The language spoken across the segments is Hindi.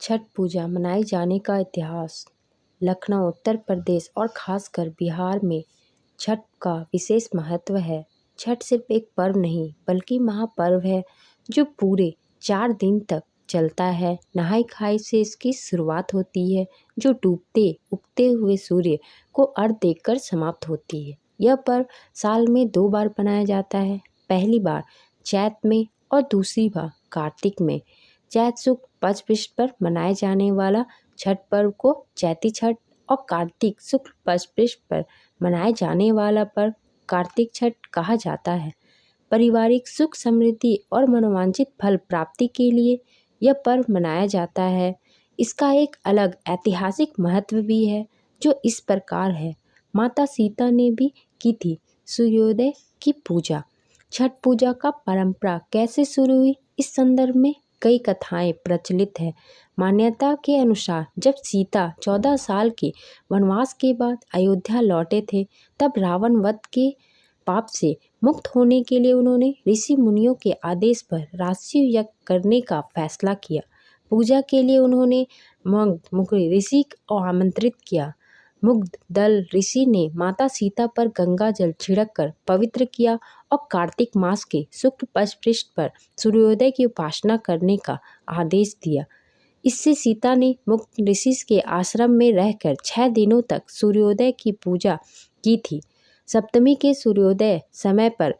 छठ पूजा मनाए जाने का इतिहास। लखनऊ उत्तर प्रदेश और ख़ासकर बिहार में छठ का विशेष महत्व है। छठ सिर्फ एक पर्व नहीं बल्कि महापर्व है जो पूरे 4 दिन तक चलता है। नहाई खाई से इसकी शुरुआत होती है जो डूबते उगते हुए सूर्य को अर्घ्य देकर समाप्त होती है। यह पर्व साल में 2 बार मनाया जाता है, पहली बार चैत में और दूसरी बार कार्तिक में। चैत शुक्ल पक्ष पर मनाए जाने वाला छठ पर्व को चैती छठ और कार्तिक शुक्ल पक्ष पर मनाए जाने वाला पर्व कार्तिक छठ कहा जाता है। पारिवारिक सुख समृद्धि और मनोवांछित फल प्राप्ति के लिए यह पर्व मनाया जाता है। इसका एक अलग ऐतिहासिक महत्व भी है जो इस प्रकार है। माता सीता ने भी की थी सूर्योदय की पूजा। छठ पूजा का परंपरा कैसे शुरू हुई, इस संदर्भ में कई कथाएं प्रचलित है। मान्यता के अनुसार जब सीता 14 साल के वनवास के बाद अयोध्या लौटे थे, तब रावण वध के पाप से मुक्त होने के लिए उन्होंने ऋषि मुनियों के आदेश पर राष्ट्रीय यज्ञ करने का फैसला किया। पूजा के लिए उन्होंने मुग्ध ऋषि को आमंत्रित किया। मुग्ध दल ऋषि ने माता सीता पर गंगा जल छिड़क कर पवित्र किया और कार्तिक मास के शुक्ल पक्ष पर सूर्योदय की उपासना करने का आदेश दिया। इससे सीता ने मुग्ध ऋषि के आश्रम में रहकर 6 दिनों तक सूर्योदय की पूजा की थी। सप्तमी के सूर्योदय समय पर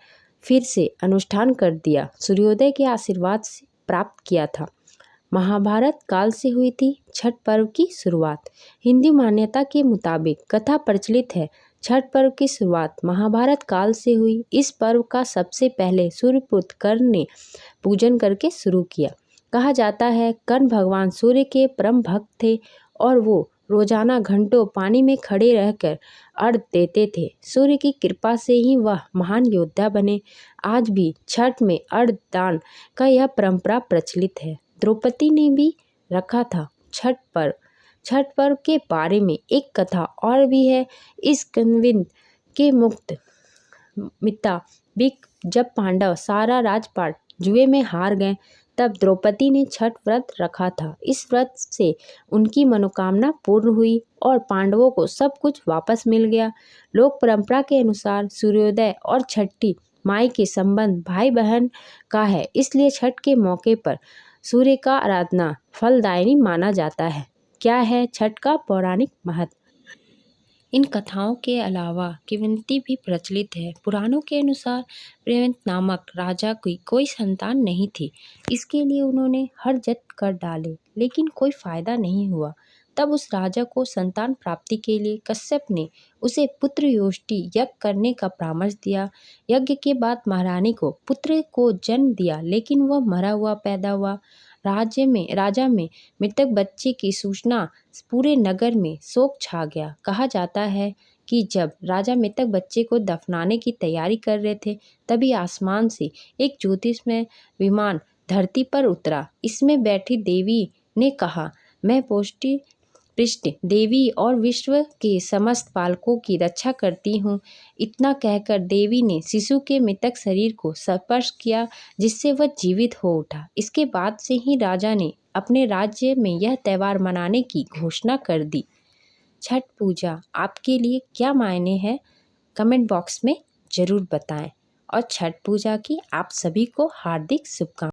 फिर से अनुष्ठान कर दिया। सूर्योदय के आशीर्वाद से प्राप्त किया था। महाभारत काल से हुई थी छठ पर्व की शुरुआत। हिंदू मान्यता के मुताबिक कथा प्रचलित है छठ पर्व की शुरुआत महाभारत काल से हुई। इस पर्व का सबसे पहले सूर्यपुत्र कर्ण ने पूजन करके शुरू किया। कहा जाता है कर्ण भगवान सूर्य के परम भक्त थे और वो रोजाना घंटों पानी में खड़े रहकर अर्घ्य देते थे। सूर्य की कृपा से ही वह महान योद्धा बने। आज भी छठ में अर्घ्य दान का यह परंपरा प्रचलित है। द्रौपदी ने भी रखा था छठ पर्व के बारे में एक कथा और भी है। इस कन्विंद के मुताबिक जब पांडव सारा राजपाट जुए में हार गए, तब द्रौपदी ने छठ व्रत रखा था। इस व्रत से उनकी मनोकामना पूर्ण हुई और पांडवों को सब कुछ वापस मिल गया। लोक परंपरा के अनुसार सूर्योदय और छठी माई के संबंध भाई बहन का है, इसलिए छठ के मौके पर सूर्य का आराधना फलदायिनी माना जाता है। क्या है छठ का पौराणिक महत्व? इन कथाओं के अलावा किंवदंती भी प्रचलित है। पुराणों के अनुसार प्रियव्रत नामक राजा की कोई संतान नहीं थी। इसके लिए उन्होंने हर जत्न कर डाले लेकिन कोई फायदा नहीं हुआ। तब उस राजा को संतान प्राप्ति के लिए कश्यप ने उसे पुत्र योष्टि यज्ञ करने का परामर्श दिया। यज्ञ के बाद महारानी को पुत्र को जन्म दिया लेकिन वह मरा हुआ पैदा हुआ। राजा में मृतक बच्चे की सूचना पूरे नगर में शोक छा गया। कहा जाता है कि जब राजा मृतक बच्चे को दफनाने की तैयारी कर रहे थे, तभी आसमान से एक ज्योतिषमय विमान धरती पर उतरा। इसमें बैठी देवी ने कहा, मैं पृष्ठ देवी और विश्व के समस्त पालकों की रक्षा करती हूँ। इतना कहकर देवी ने शिशु के मृतक शरीर को स्पर्श किया जिससे वह जीवित हो उठा। इसके बाद से ही राजा ने अपने राज्य में यह त्यौहार मनाने की घोषणा कर दी। छठ पूजा आपके लिए क्या मायने है, कमेंट बॉक्स में ज़रूर बताएं और छठ पूजा की आप सभी को हार्दिक शुभकामनाएं।